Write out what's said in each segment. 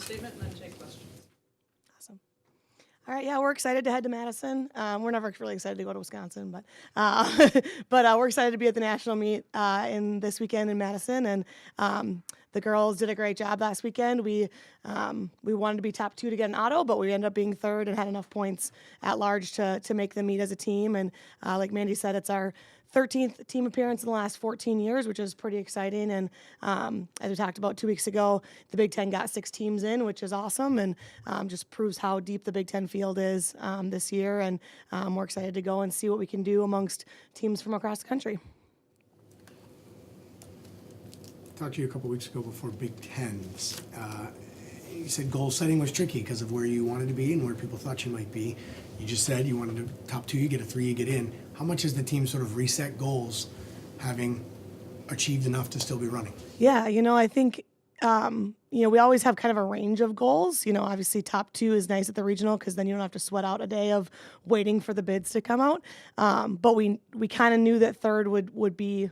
statement and then take questions. Awesome. All right, yeah, we're excited to head to Madison. We're never really excited to go to Wisconsin, but we're excited to be at the national meet in this weekend in Madison. And the girls did a great job last weekend. We wanted to be top 2 to get an auto, but we ended up being 3rd and had enough points at large to make the meet as a team. And like Mandy said, it's our 13th team appearance in the last 14 years, which is pretty exciting. And as we talked about 2 weeks ago, the Big Ten got 6 teams in, which is awesome, and just proves how deep the Big Ten field is this year. And we're excited to go and see what we can do amongst teams from across the country. I talked to you a couple weeks ago before Big Tens. You said goal setting was tricky because of where you wanted to be and where people thought you might be. You just said you wanted to top 2, you get a 3, you get in. How much has the team sort of reset goals, having achieved enough to still be running? Yeah, I think, we always have kind of a range of goals. Obviously top 2 is nice at the regional because then you don't have to sweat out a day of waiting for the bids to come out. But we kind of knew that 3rd would be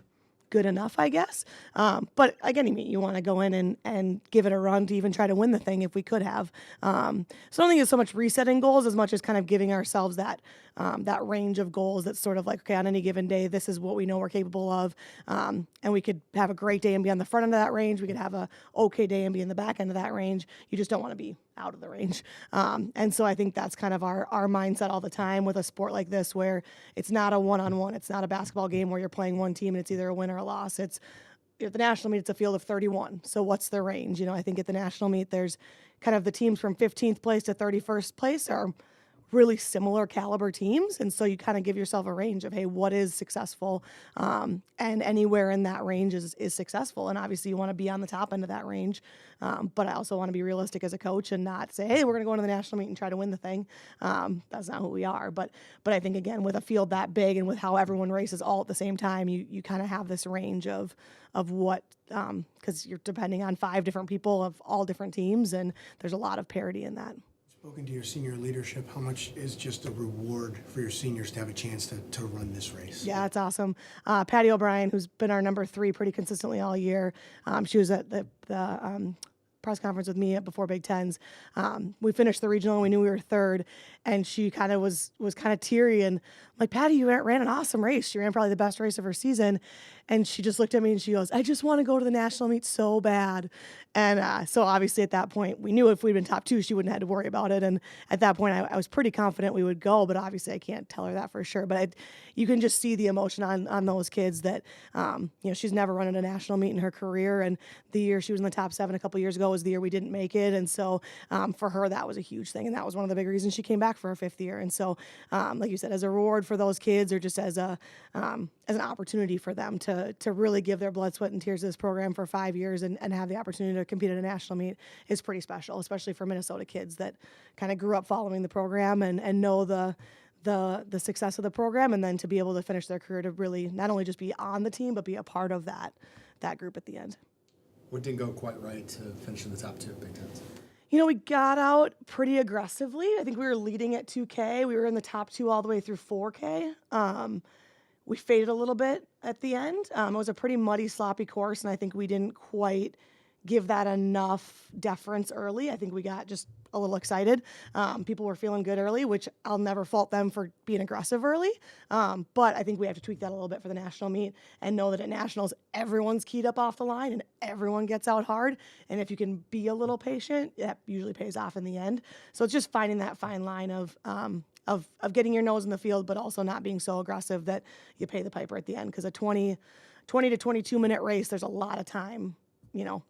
good enough, I guess. But like any meet, you want to go in and give it a run to even try to win the thing if we could have. So I don't think it's so much resetting goals as much as kind of giving ourselves that range of goals that's sort of like, okay, on any given day, this is what we know we're capable of. And we could have a great day and be on the front end of that range. We could have a okay day and be in the back end of that range. You just don't want to be out of the range. And so I think that's kind of our mindset all the time with a sport like this, where it's not a one-on-one. It's not a basketball game where you're playing one team and it's either a win or a loss. It's at the national meet, it's a field of 31. So what's the range? I think at the national meet, there's kind of the teams from 15th place to 31st place are really similar caliber teams. And so you kind of give yourself a range of, hey, what is successful? And anywhere in that range is successful. And obviously you want to be on the top end of that range. But I also want to be realistic as a coach and not say, hey, we're going to go into the national meet and try to win the thing. That's not who we are. But I think, again, with a field that big and with how everyone races all at the same time, you kind of have this range of what, because you're depending on 5 different people of all different teams. And there's a lot of parity in that. Spoken to your senior leadership, how much is just a reward for your seniors to have a chance to run this race? Yeah, it's awesome. Patty O'Brien, who's been our number 3 pretty consistently all year, she was at the press conference with me before Big Tens. We finished the regional and we knew we were 3rd, and she kind of was kind of teary, and I'm like, Patty, you ran an awesome race. She ran probably the best race of her season. And she just looked at me and she goes, I just want to go to the national meet so bad. And so obviously at that point, we knew if we'd been top 2, she wouldn't have had to worry about it. And at that point, I was pretty confident we would go, but obviously I can't tell her that for sure. But you can just see the emotion on those kids that, she's never run at a national meet in her career. And the year she was in the top 7 a couple years ago was the year we didn't make it. And so for her, that was a huge thing. And that was one of the big reasons she came back for her 5th year. And so, like you said, as a reward for those kids, or just as an opportunity for them to really give their blood, sweat, and tears to this program for 5 years and have the opportunity to compete at a national meet is pretty special, especially for Minnesota kids that kind of grew up following the program and know the success of the program, and then to be able to finish their career to really not only just be on the team, but be a part of that group at the end. What didn't go quite right to finish in the top 2 Big Tens? We got out pretty aggressively. I think we were leading at 2K. We were in the top 2 all the way through 4K. We faded a little bit at the end. It was a pretty muddy, sloppy course, and I think we didn't quite give that enough deference early. I think we got just a little excited. People were feeling good early, which I'll never fault them for being aggressive early. But I think we have to tweak that a little bit for the national meet and know that at nationals, everyone's keyed up off the line and everyone gets out hard. And if you can be a little patient, that usually pays off in the end. So it's just finding that fine line of getting your nose in the field, but also not being so aggressive that you pay the piper at the end. Because a 20 to 22 minute race, there's a lot of time,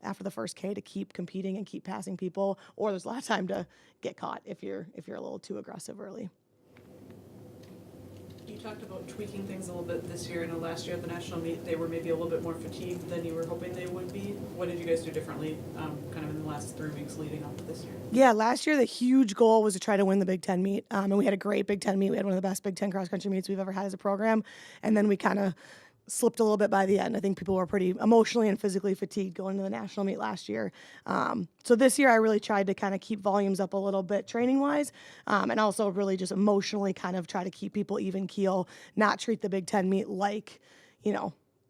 after the first K to keep competing and keep passing people, or there's a lot of time to get caught if you're a little too aggressive early. You talked about tweaking things a little bit this year. I know last year at the national meet, they were maybe a little bit more fatigued than you were hoping they would be. What did you guys do differently kind of in the last 3 weeks leading up to this year? Yeah, last year the huge goal was to try to win the Big Ten meet. And we had a great Big Ten meet. We had one of the best Big Ten cross country meets we've ever had as a program. And then we kind of slipped a little bit by the end. I think people were pretty emotionally and physically fatigued going to the national meet last year. So this year I really tried to kind of keep volumes up a little bit training-wise, and also really just emotionally kind of try to keep people even keel, not treat the Big Ten meet like,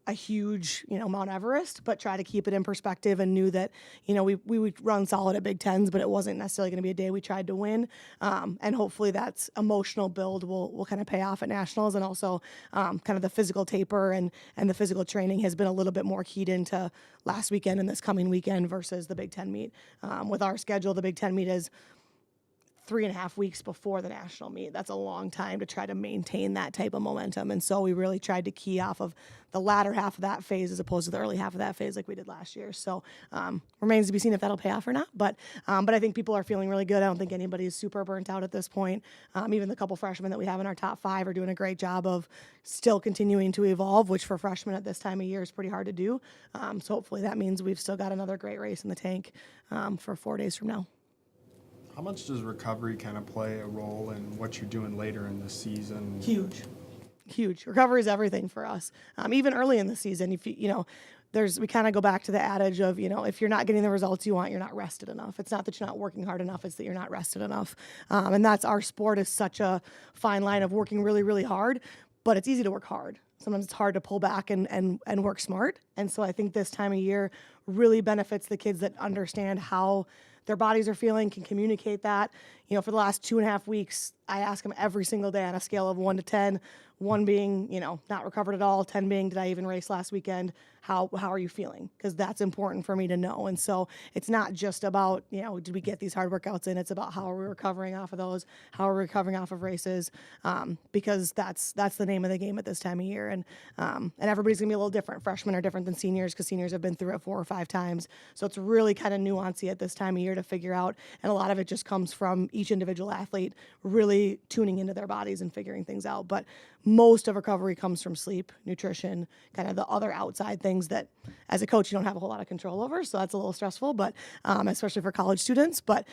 a huge, Mount Everest, but try to keep it in perspective and knew that, we would run solid at Big Tens, but it wasn't necessarily going to be a day we tried to win. And hopefully that's emotional build will kind of pay off at nationals. And also kind of the physical taper and the physical training has been a little bit more keyed into last weekend and this coming weekend versus the Big Ten meet. With our schedule, the Big Ten meet is 3.5 weeks before the national meet. That's a long time to try to maintain that type of momentum. And so we really tried to key off of the latter half of that phase as opposed to the early half of that phase like we did last year. So remains to be seen if that'll pay off or not. But I think people are feeling really good. I don't think anybody's super burnt out at this point. Even the couple freshmen that we have in our top 5 are doing a great job of still continuing to evolve, which for freshmen at this time of year is pretty hard to do. So hopefully that means we've still got another great race in the tank for 4 days from now. How much does recovery kind of play a role in what you're doing later in the season? Huge. Recovery is everything for us. Even early in the season, if we kind of go back to the adage of, if you're not getting the results you want, you're not rested enough. It's not that you're not working hard enough, it's that you're not rested enough. And that's our sport is such a fine line of working really, really hard, but it's easy to work hard. Sometimes it's hard to pull back and work smart. And so I think this time of year really benefits the kids that understand how their bodies are feeling, can communicate that. For the last 2.5 weeks, I ask them every single day on a scale of 1 to 10, 1 being, not recovered at all, 10 being, did I even race last weekend? How are you feeling? Because that's important for me to know. And so it's not just about, did we get these hard workouts in? It's about how are we recovering off of those? How are we recovering off of races? Because that's the name of the game at this time of year. And everybody's gonna be a little different. Freshmen are different than seniors because seniors have been through it 4 or 5 times. So it's really kind of nuancy at this time of year to figure out. And a lot of it just comes from each individual athlete really tuning into their bodies and figuring things out. But most of recovery comes from sleep, nutrition, kind of the other outside things that as a coach you don't have a whole lot of control over. So that's a little stressful, but especially for college students. But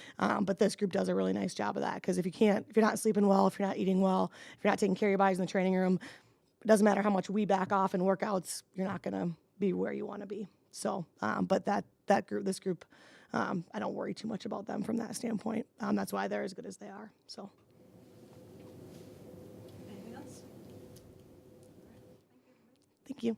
this group does a really nice job of that because if you're not sleeping well, if you're not eating well, if you're not taking care of your bodies in the training room, it doesn't matter how much we back off in workouts, you're not going to be where you want to be. So, but this group, I don't worry too much about them from that standpoint. That's why they're as good as they are. So. Anything else? Thank you.